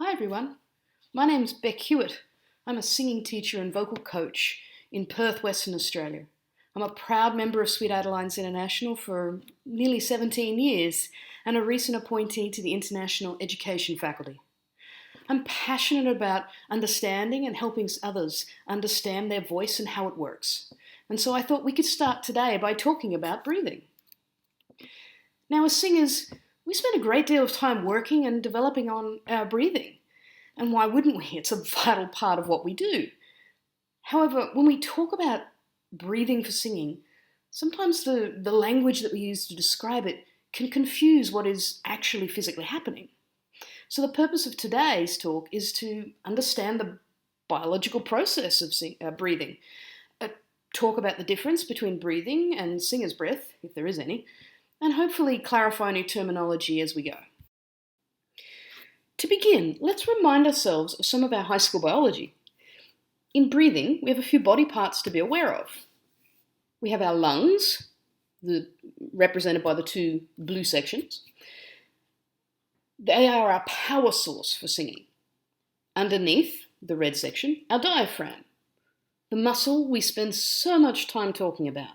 Hi everyone, my name's Beck Hewitt. I'm a singing teacher and vocal coach in Perth, Western Australia. I'm a proud member of Sweet Adelines International for nearly 17 years and a recent appointee to the International Education Faculty. I'm passionate about understanding and helping others understand their voice and how it works. And so I thought we could start today by talking about breathing. Now, as singers, we spend a great deal of time working and developing on our breathing. And why wouldn't we? It's a vital part of what we do. However, when we talk about breathing for singing, sometimes the language that we use to describe it can confuse what is actually physically happening. So the purpose of today's talk is to understand the biological process of breathing, talk about the difference between breathing and singer's breath, if there is any, and hopefully clarify new terminology as we go. To begin, let's remind ourselves of some of our high school biology. In breathing, we have a few body parts to be aware of. We have our lungs, represented by the two blue sections. They are our power source for singing. Underneath, the red section, our diaphragm, the muscle we spend so much time talking about.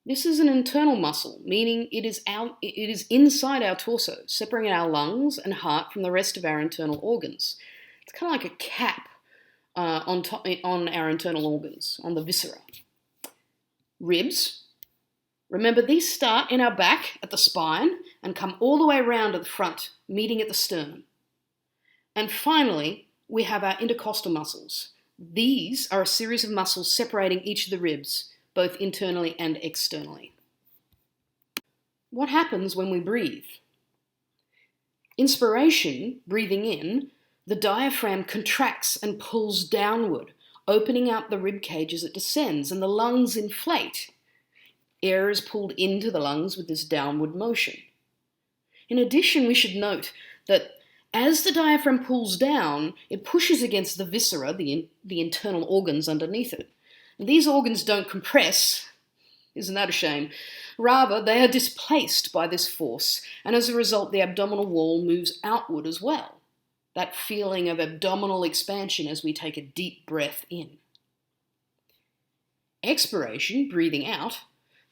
This is an internal muscle, meaning it is inside our torso, separating our lungs and heart from the rest of our internal organs. It's kind of like a cap on our internal organs, on the viscera. Ribs. Remember, these start in our back at the spine and come all the way around to the front, meeting at the sternum. And finally, we have our intercostal muscles. These are a series of muscles separating each of the ribs, both internally and externally. What happens when we breathe? Inspiration, breathing in, the diaphragm contracts and pulls downward, opening out the rib cage as it descends, and the lungs inflate. Air is pulled into the lungs with this downward motion. In addition, we should note that as the diaphragm pulls down, it pushes against the viscera, the internal organs underneath it. These organs don't compress, isn't that a shame? Rather, they are displaced by this force, and as a result, the abdominal wall moves outward as well. That feeling of abdominal expansion as we take a deep breath in. Expiration, breathing out,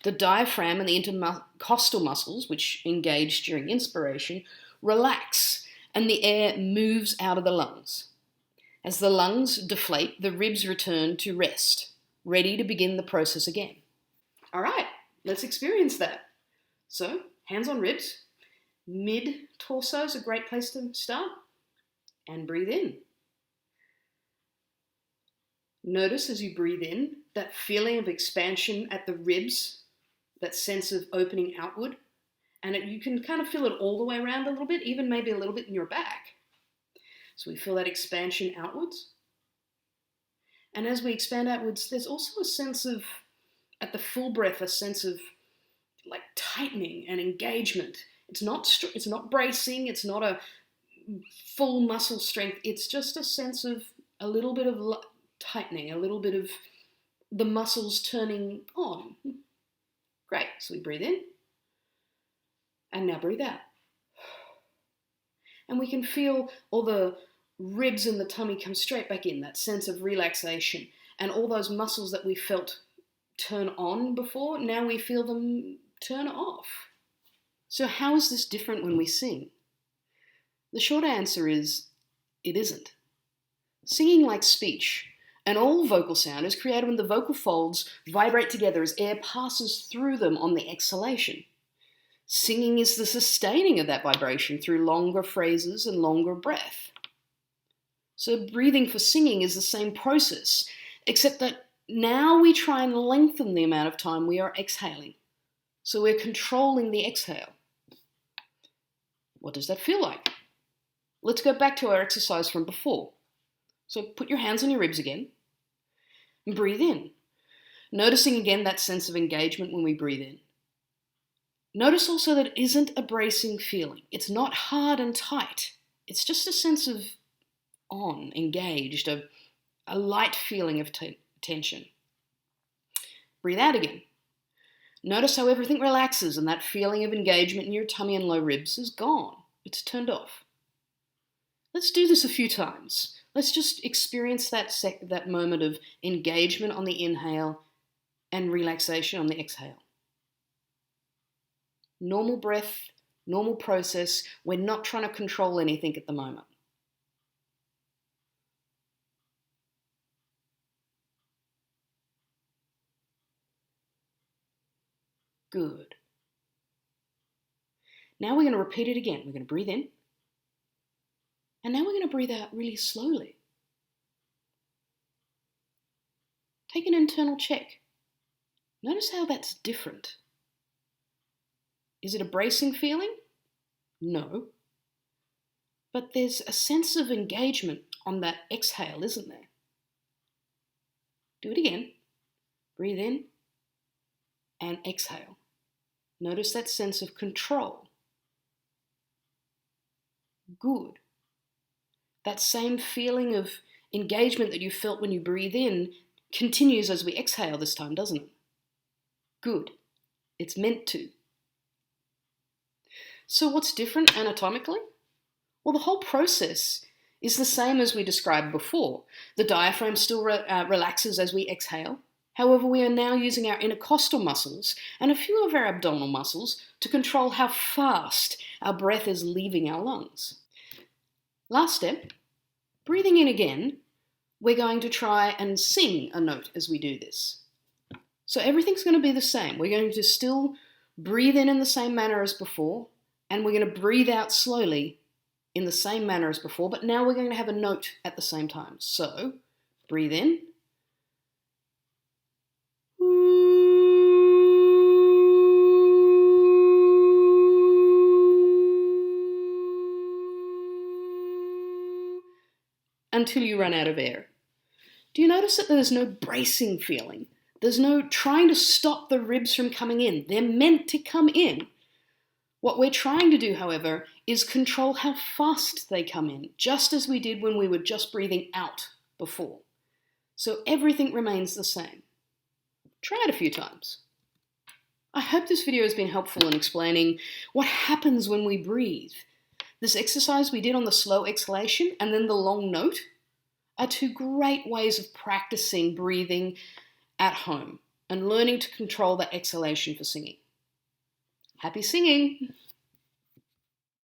the diaphragm and the intercostal muscles, which engage during inspiration, relax, and the air moves out of the lungs. As the lungs deflate, the ribs return to rest, ready to begin the process again. All right, let's experience that. So, hands on ribs. Mid-torso is a great place to start. And breathe in. Notice as you breathe in, that feeling of expansion at the ribs, that sense of opening outward. And you can kind of feel it all the way around a little bit, even maybe a little bit in your back. So we feel that expansion outwards. And as we expand outwards, there's also a sense of, at the full breath, a sense of like tightening and engagement. It's not bracing, it's not a full muscle strength, it's just a sense of a little bit of tightening, a little bit of the muscles turning on. Great, so we breathe in, and now breathe out. And we can feel all the ribs and the tummy come straight back in, that sense of relaxation. And all those muscles that we felt turn on before, now we feel them turn off. So how is this different when we sing? The short answer is, it isn't. Singing like speech, and all vocal sound is created when the vocal folds vibrate together as air passes through them on the exhalation. Singing is the sustaining of that vibration through longer phrases and longer breath. So breathing for singing is the same process, except that now we try and lengthen the amount of time we are exhaling. So we're controlling the exhale. What does that feel like? Let's go back to our exercise from before. So put your hands on your ribs again and breathe in. Noticing again that sense of engagement when we breathe in. Notice also that it isn't a bracing feeling. It's not hard and tight. It's just a sense of engaged, a light feeling of tension. Breathe out again. Notice how everything relaxes and that feeling of engagement in your tummy and low ribs is gone. It's turned off. Let's do this a few times. Let's just experience that moment of engagement on the inhale and relaxation on the exhale. Normal breath, normal process. We're not trying to control anything at the moment. Good. Now we're going to repeat it again. We're going to breathe in. And now we're going to breathe out really slowly. Take an internal check. Notice how that's different. Is it a bracing feeling? No. But there's a sense of engagement on that exhale, isn't there? Do it again. Breathe in and exhale. Notice that sense of control. Good. That same feeling of engagement that you felt when you breathe in continues as we exhale this time, doesn't it? Good. It's meant to. So what's different anatomically? Well, the whole process is the same as we described before. The diaphragm still relaxes as we exhale. However, we are now using our intercostal muscles and a few of our abdominal muscles to control how fast our breath is leaving our lungs. Last step, breathing in again, we're going to try and sing a note as we do this. So everything's going to be the same. We're going to still breathe in the same manner as before, and we're going to breathe out slowly in the same manner as before, but now we're going to have a note at the same time. So, breathe in. Until you run out of air. Do you notice that there's no bracing feeling? There's no trying to stop the ribs from coming in. They're meant to come in. What we're trying to do, however, is control how fast they come in, just as we did when we were just breathing out before. So everything remains the same. Try it a few times. I hope this video has been helpful in explaining what happens when we breathe. This exercise we did on the slow exhalation and then the long note are two great ways of practicing breathing at home and learning to control that exhalation for singing. Happy singing!